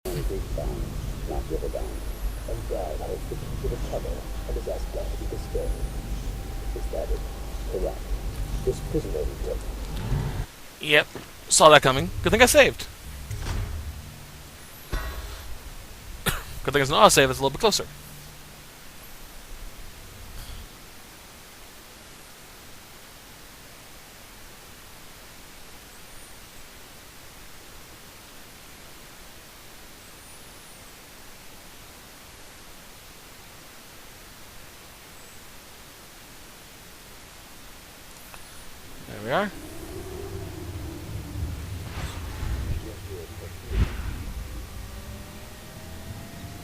Bound, not riverbound, and Brad holds the key to the tunnel and is asked not to be disturbed. Is that it? Correct. This prisoner we took. Yep. Saw that coming. Good thing I saved. Good thing it's not a save, it's a little bit closer. There we are.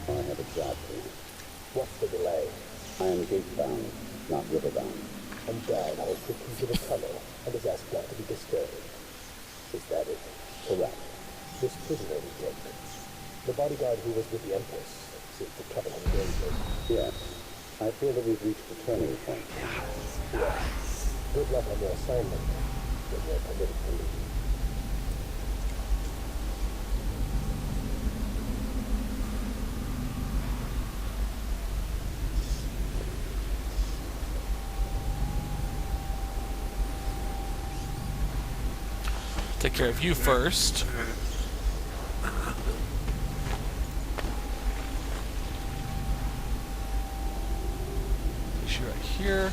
I have a job for you. What's the delay? I am gate-bound, not riverbound, and Brad holds the key to the tunnel and is asked not to be disturbed. Is that it? Correct. This prisoner we took. The bodyguard who was with the Empress seems to cover him greatly. Yes. I feel that we've reached the turning point. Yes. Good luck on your assignment when you're permitted to leave. Take care of you first. Issue right here.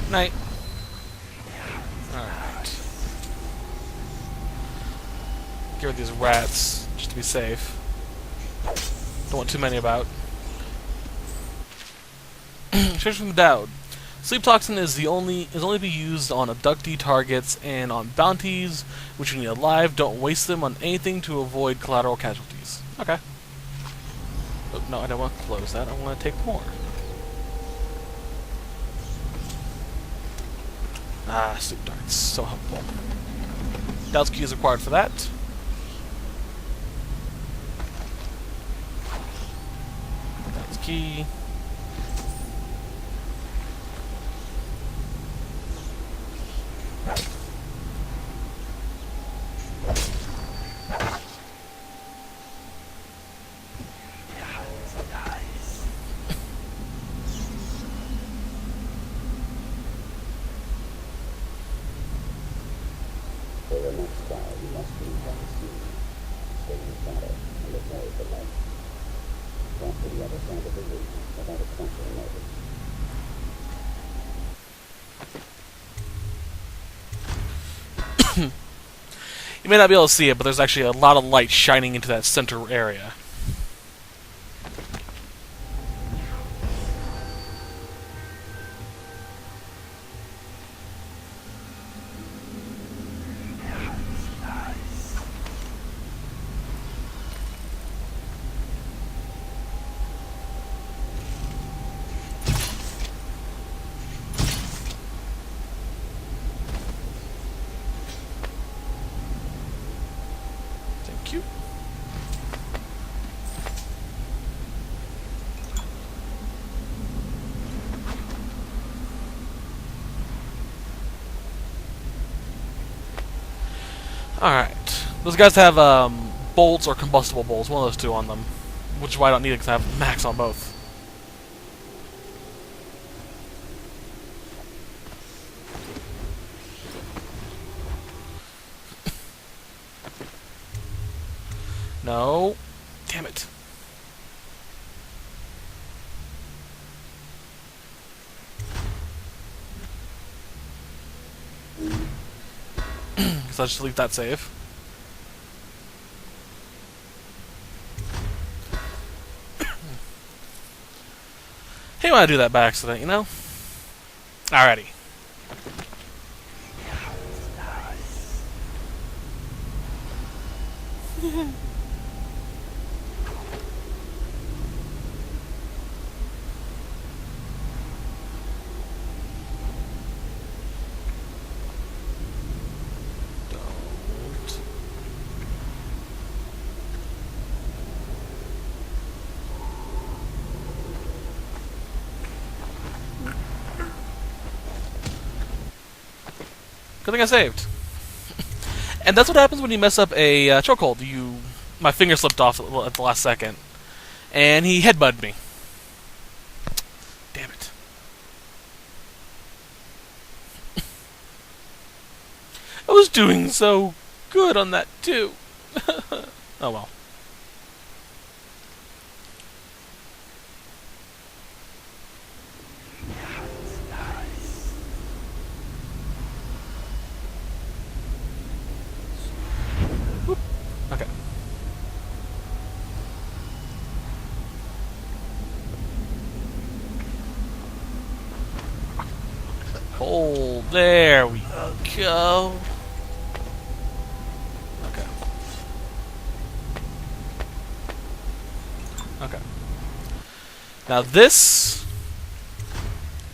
Night. Alright. Get rid of these rats, just to be safe. Don't want too many about. Search from Dowd. Sleep toxin is only to be used on abductee targets and on bounties, which you need alive. Don't waste them on anything to avoid collateral casualties. Okay. Oh, no, I don't want to close that. I want to take more. Ah, sleep darts. So helpful. Dowd's key is required for that. Dowd's key. For your next trial, you must be unseen. Stay in shadow and avoid the light. Walk to the other side of the room without attracting notice. You may not be able to see it, but there's actually a lot of light shining into that center area. Thank you. Alright. Those guys have bolts or combustible bolts, one of those two on them. Which is why I don't need it, because I have max on both. No. Damn it. Guess I'll just leave that save. Hey, when I do that by accident, you know? Alrighty. Don't. Good thing I saved. And that's what happens when you mess up a chokehold. My finger slipped off at the last second, and he headbutted me. Damn it. I was doing so good on that, too. Oh well. Whoop. Okay. Oh, there we go. Okay. Okay. Now this...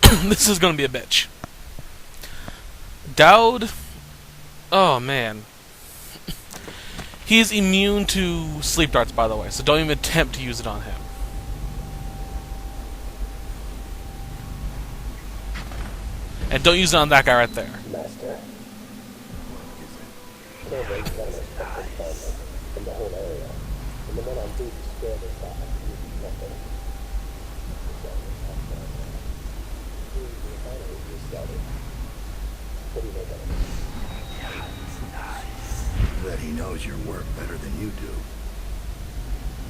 this is gonna be a bitch. Dowd... oh, man. He's immune to sleep darts, by the way, so don't even attempt to use it on him. And don't use it on that guy right there. Master. Kill those runners from the whole area. And the men on duty square their thought. Nothing. What do you make of it? That he knows your work better than you do.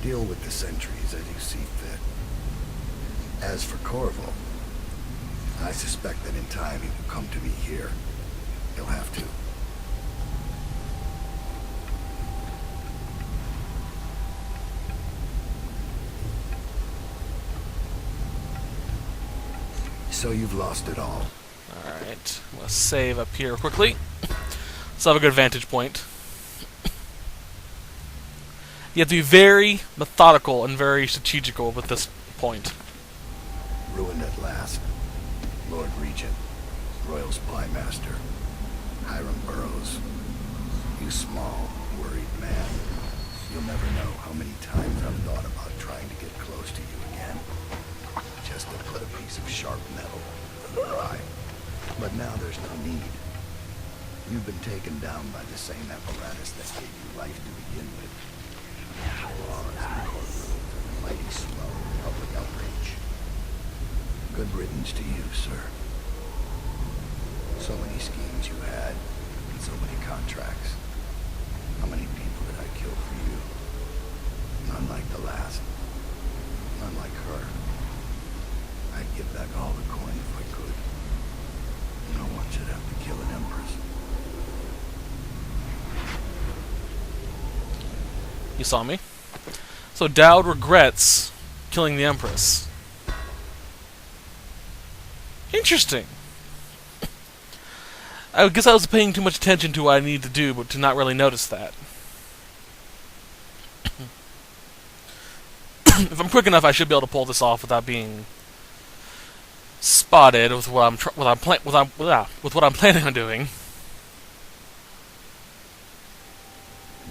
Deal with the sentries as you see fit. As for Corvo, I suspect that in time he will come to me here. He'll have to. So you've lost it all. Alright, let's save up here quickly. Let's have a good vantage point. You have to be very methodical and very strategical with this point. Ruined at last. Lord Regent, Royal Spy Master, Hiram Burroughs. You small, worried man. You'll never know how many times I've thought about trying to get close to you again. Just to put a piece of sharp metal in your eye. But now there's no need. You've been taken down by the same apparatus that gave you life to begin with. Laws and courtrooms and mighty swell of public outrage. Good riddance to you, sir. So many schemes you had, and so many contracts. How many people did I kill for you? None like the last. None like her. I'd give back all the coin if I could. No one should have to kill an empress. You saw me. So Dowd regrets killing the Empress. Interesting. I guess I was paying too much attention to what I needed to do, but to not really notice that. If I'm quick enough, I should be able to pull this off without being spotted with what I'm planning on doing.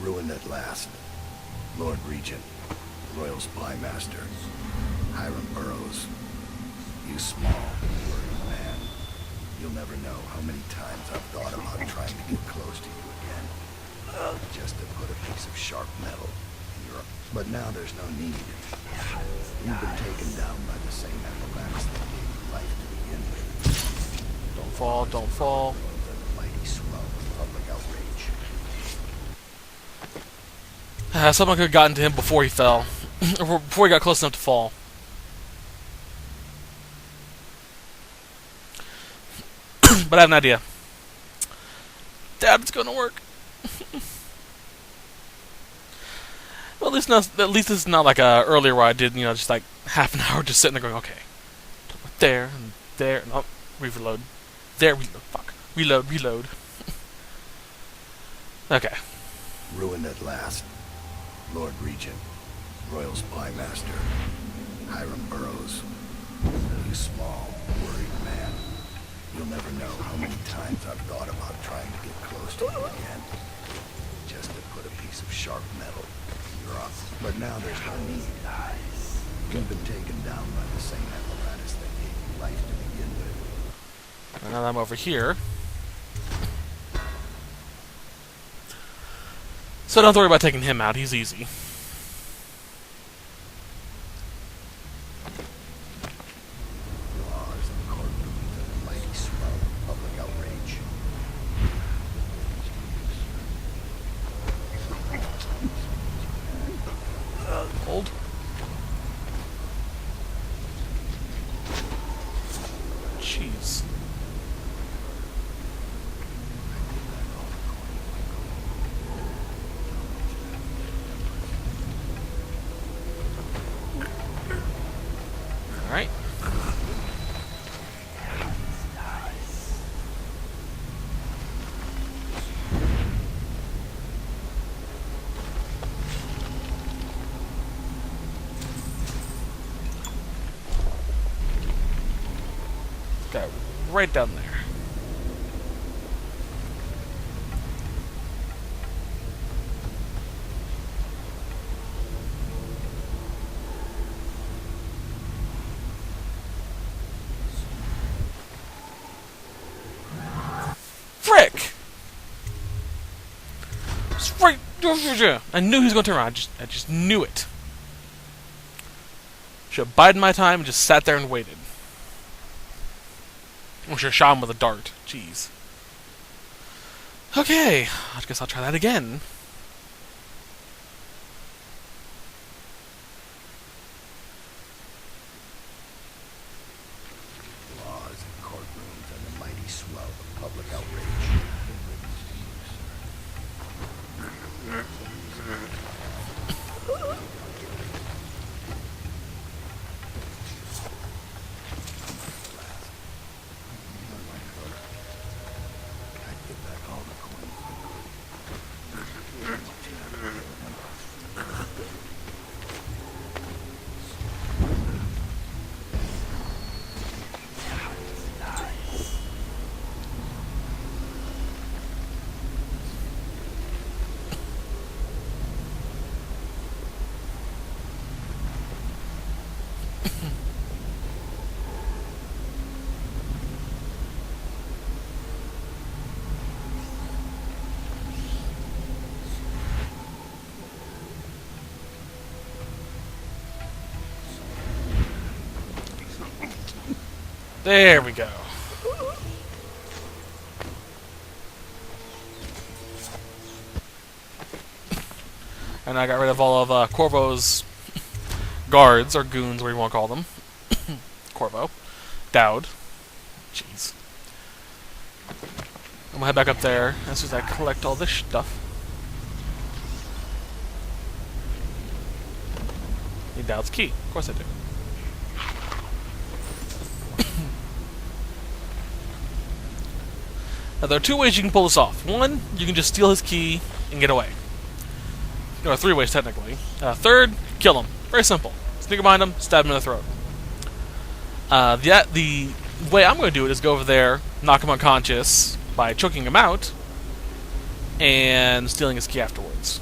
Ruined at last. Lord Regent, Royal Spy Master, Hiram Burroughs. You small, worried man. You'll never know how many times I've thought about trying to get close to you again. Just to put a piece of sharp metal in your... But now there's no need. You've been taken down by the same apparatus that gave you life to begin with. Don't fall, don't fall. The mighty swell of public outrage. Someone could have gotten to him before he fell. Or before he got close enough to fall. But I have an idea. Dad, it's going to work. Well, at least it's not like earlier where I did, just like half an hour just sitting there going, okay, there and there, and oh, reload, there, reload, fuck, reload. Okay. Ruined at last. Lord Regent, Royal Spy Master, Hiram Burroughs. You small, worried man. You'll never know how many times I've thought about trying to get close to you again. Just to put a piece of sharp metal in your eye. But now there's no need. You've been taken down by the same apparatus that gave you life to begin with. Now that I'm over here. So don't have to worry about taking him out. He's easy. Laws and courtrooms and a mighty swell of public outrage. Hold. Jeez. Alright. Got it right down there. Frick! Frick! I knew he was going to turn around. I just knew it. Should have bided my time and just sat there and waited. Or should have shot him with a dart. Jeez. Okay, I guess I'll try that again. Laws and courtrooms and a mighty swell of public outrage. I'd give back all the coins There we go. And I got rid of all of Corvo's guards, or goons, whatever you want to call them. Corvo. Dowd. Jeez. I'm gonna head back up there as soon as I collect all this stuff. Need Dowd's key. Of course I do. Now, there are two ways you can pull this off. One, you can just steal his key and get away. There are three ways, technically. Third, kill him. Very simple. Sneak behind him, stab him in the throat. The way I'm going to do it is go over there, knock him unconscious by choking him out, and stealing his key afterwards.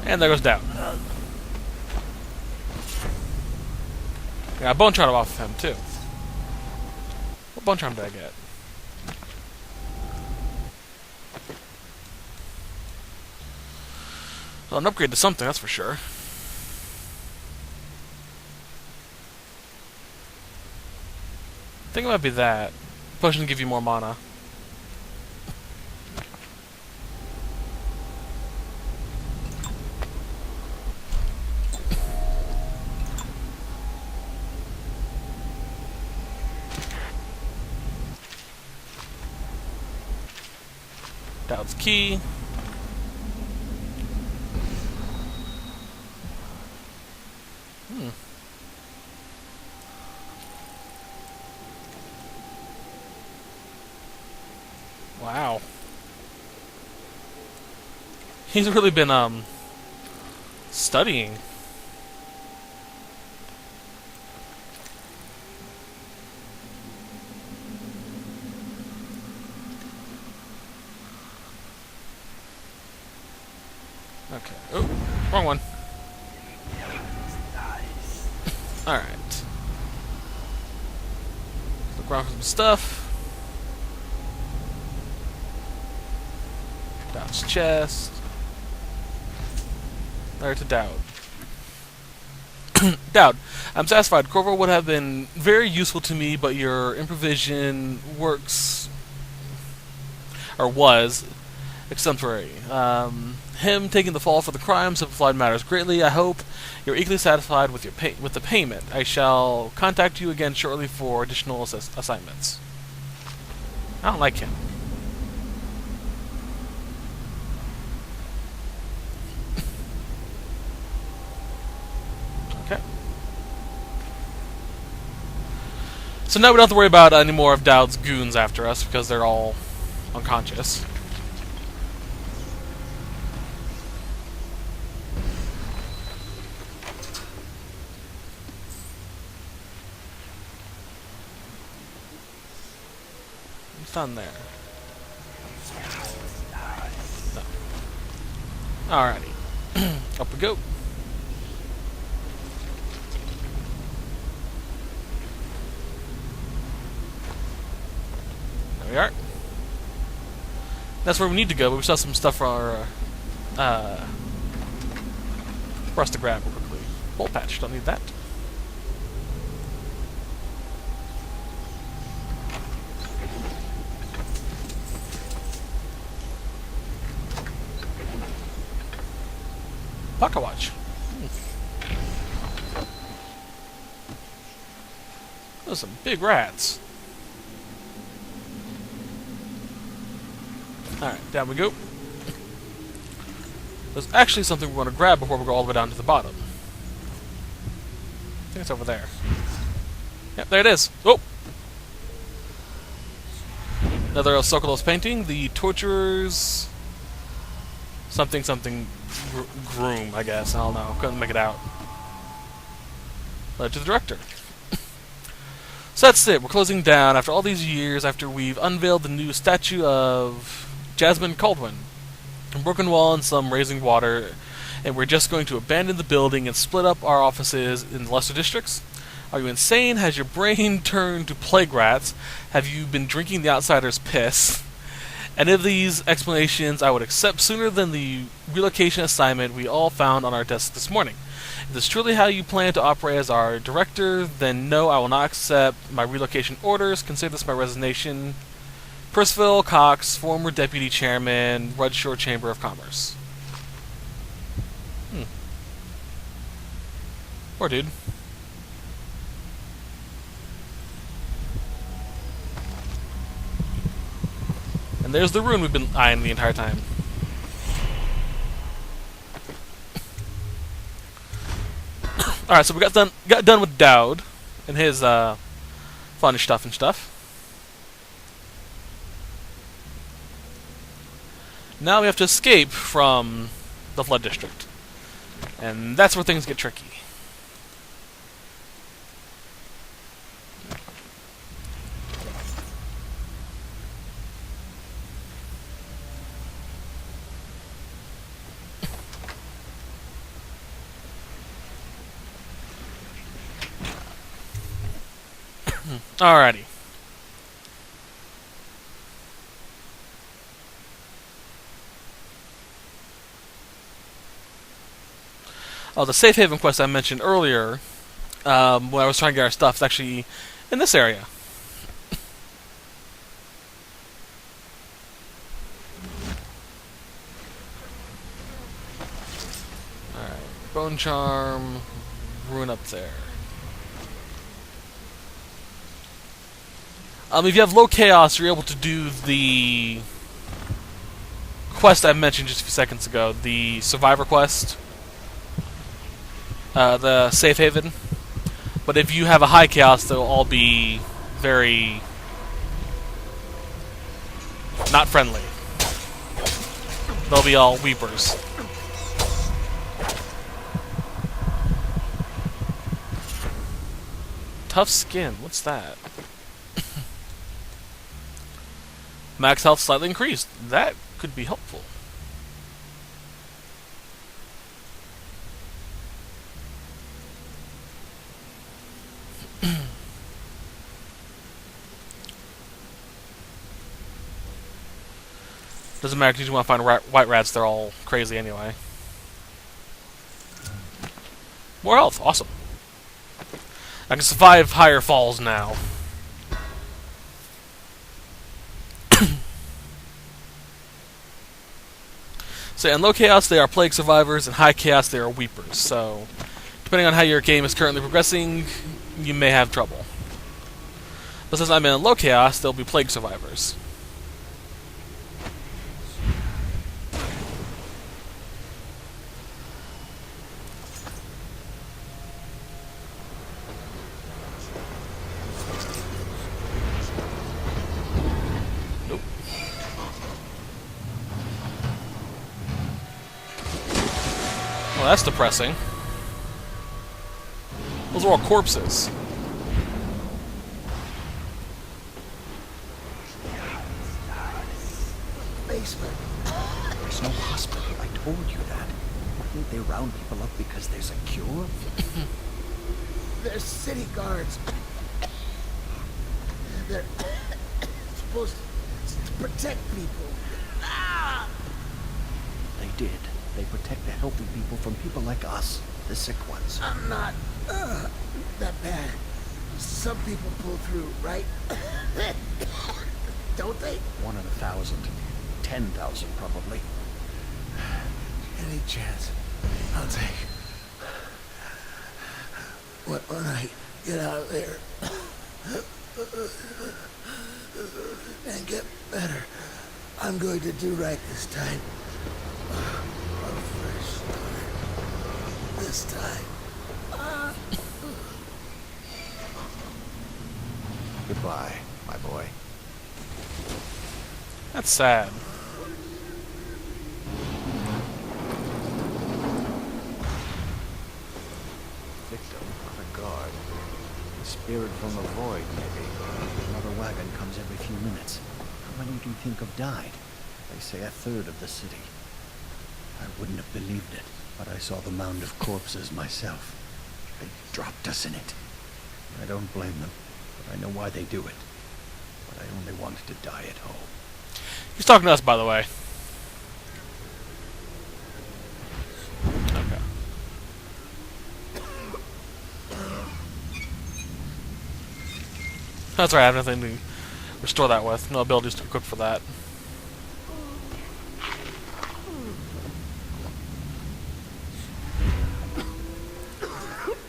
And there goes Dowd. Got a bone charm off of him, too. What bone charm did I get? Well, an upgrade to something, that's for sure. I think it might be that. Potion to give you more mana. Dowd's key. Wow. He's really been, studying. Okay. Oh, wrong one. Alright. Look around for some stuff. Dowd's chest. There to Dowd. Dowd, I'm satisfied. Corvo would have been very useful to me, but your improvisation works, or was, exemplary. Him taking the fall for the crime simplified matters greatly. I hope you're equally satisfied with your with the payment. I shall contact you again shortly for additional assignments. I don't like him. Okay. So now we don't have to worry about any more of Dowd's goons after us because they're all unconscious. Done there. No. Alrighty. Up we go. There we are. That's where we need to go, but we still have some stuff for our for us to grab real quickly. Bolt patch, don't need that. Pocket watch. Those are some big rats. Alright, down we go. There's actually something we want to grab before we go all the way down to the bottom. I think it's over there. Yep, there it is. Oh! Another Sokolov's painting. The Torturers... something groom, I guess. I don't know. Couldn't make it out. Led to the director. So that's it. We're closing down after all these years, after we've unveiled the new statue of Jasmine Caldwin. A broken wall and some raising water, and we're just going to abandon the building and split up our offices in lesser districts? Are you insane? Has your brain turned to plague rats? Have you been drinking the outsider's piss? Any of these explanations I would accept sooner than the relocation assignment we all found on our desk this morning. If this is truly how you plan to operate as our director, then no, I will not accept my relocation orders. Consider this my resignation. Percival Cox, former deputy chairman, Rudshore Chamber of Commerce. Poor dude. And there's the rune we've been eyeing the entire time. Alright, so we got done with Dowd and his fun stuff and stuff. Now we have to escape from the Flood District. And that's where things get tricky. Alrighty. Oh, the safe haven quest I mentioned earlier, when I was trying to get our stuff, is actually in this area. Alright, bone charm, rune up there. If you have low chaos, you're able to do the quest I mentioned just a few seconds ago, the survivor quest, the safe haven. But if you have a high chaos, they'll all be very not friendly. They'll be all weepers. Tough skin, what's that? Max health slightly increased. That could be helpful. Doesn't matter because you want to find white rats, they're all crazy anyway. More health, awesome. I can survive higher falls now. So in low chaos they are plague survivors, and high chaos they are weepers. So depending on how your game is currently progressing, you may have trouble. But since I'm in low chaos, they'll be plague survivors. Nope. Well, that's depressing. Those are all corpses. Basement. There's no hospital. I told you that. I think they round people up because there's a cure. They're city guards. They're supposed to protect people. They did. They protect the healthy people from people like us, the sick ones. I'm not that bad. Some people pull through, right? Don't they? 1 in 1,000. 10,000 probably. Any chance I'll take. When I get out of there and get better, I'm going to do right this time. A fresh start. This time. Goodbye, my boy. That's sad. Victim, not a guard. A spirit from the void, maybe. Another wagon comes every few minutes. How many do you think have died? They say 1/3 of the city. I wouldn't have believed it, but I saw the mound of corpses myself. They dropped us in it. I don't blame them, but I know why they do it. But I only wanted to die at home. He's talking to us, by the way. Okay. That's right, I have nothing to restore that with. No abilities to equip for that.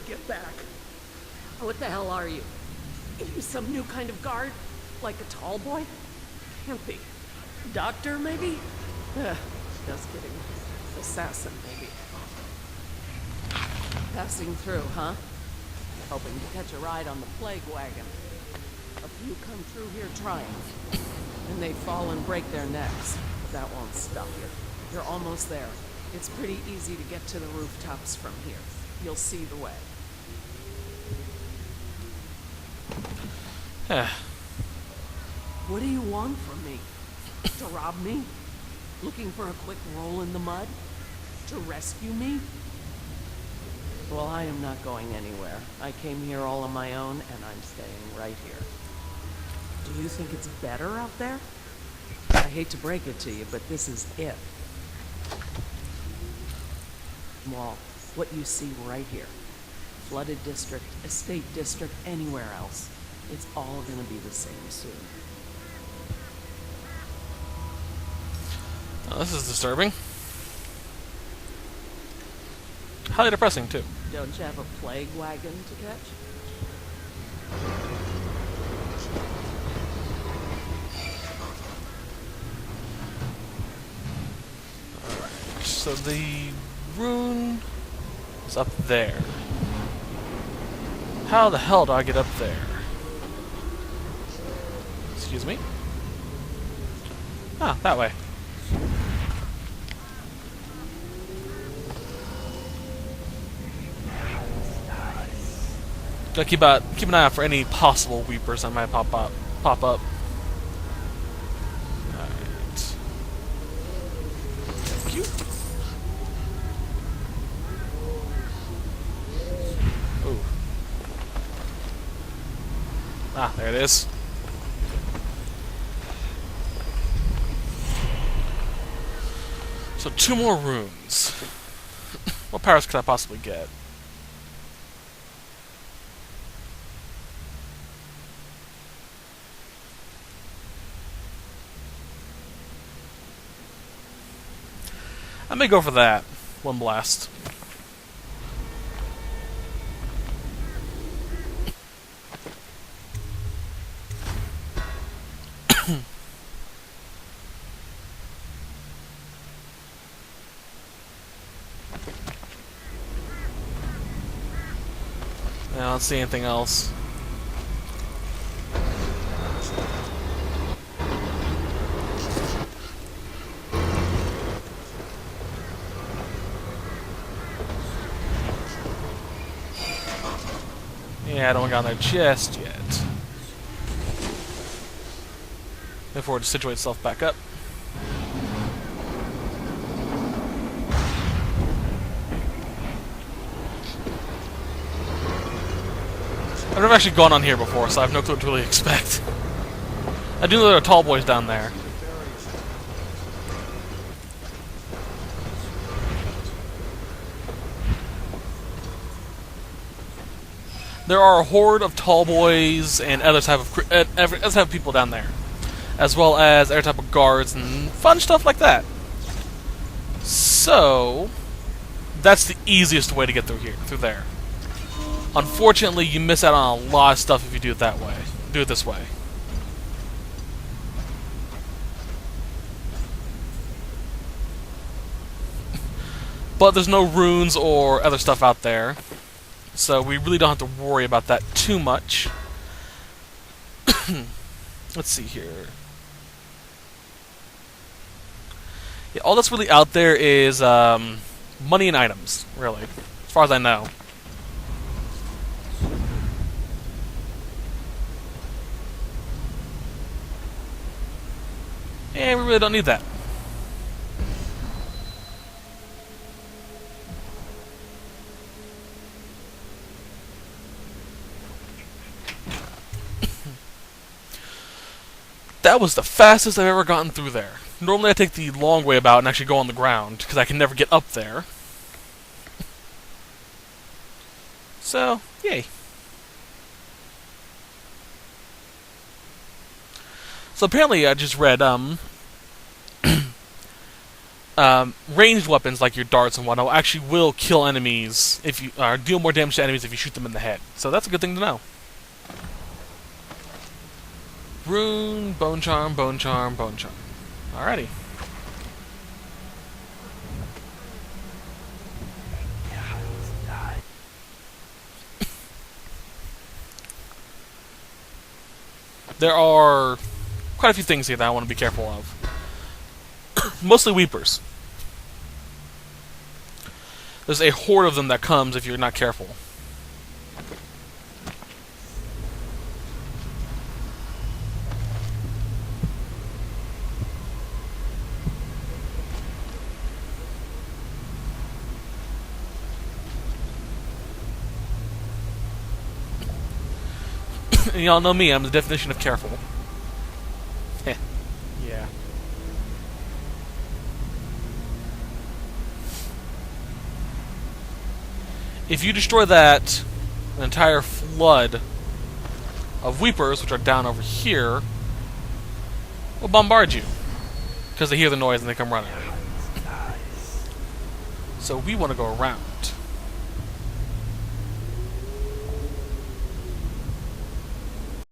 Get back. What the hell are you? Are you some new kind of guard? Like a tall boy? Can't be. Doctor, maybe? Just kidding. Assassin, maybe. Passing through, huh? Hoping to catch a ride on the plague wagon. A few come through here trying. And they fall and break their necks. But that won't stop you. You're almost there. It's pretty easy to get to the rooftops from here. You'll see the way. What do you want from me? To rob me? Looking for a quick roll in the mud? To rescue me? Well, I am not going anywhere. I came here all on my own, and I'm staying right here. Do you think it's better out there? I hate to break it to you, but this is it. Well, what you see right here. Flooded district, estate district, anywhere else. It's all gonna be the same soon. Oh, this is disturbing. Highly depressing, too. Don't you have a plague wagon to catch? Alright, so the rune is up there. How the hell do I get up there? Excuse me? Ah, that way. Gotta keep an eye out for any possible weepers that might pop up. Alright. Thank you. Ooh. Ah, there it is. So 2 more runes. What powers could I possibly get? I may go for that. 1 blast. I don't see anything else. Yeah, I don't got there just yet. Before it situates itself back up. I've never actually gone on here before, so I have no clue what to really expect. I do know there are tall boys down there. There are a horde of tall boys and other type of people down there, as well as other type of guards and fun stuff like that. So that's the easiest way to get through there. Unfortunately, you miss out on a lot of stuff if you do it that way. Do it this way. But there's no runes or other stuff out there, so we really don't have to worry about that too much. Let's see here. Yeah, all that's really out there is money and items, really, as far as I know. And we really don't need that. That was the fastest I've ever gotten through there. Normally I take the long way about and actually go on the ground, because I can never get up there. So, yay. So apparently I just read, ranged weapons like your darts and whatnot actually will kill enemies if you deal more damage to enemies if you shoot them in the head. So that's a good thing to know. Rune, bone charm, bone charm, bone charm. Alrighty. There are quite a few things here that I want to be careful of. Mostly Weepers. There's a horde of them that comes if you're not careful. And y'all know me, I'm the definition of careful. Heh. Yeah. If you destroy that, an entire flood of Weepers, which are down over here, will bombard you. Because they hear the noise and they come running. So we want to go around.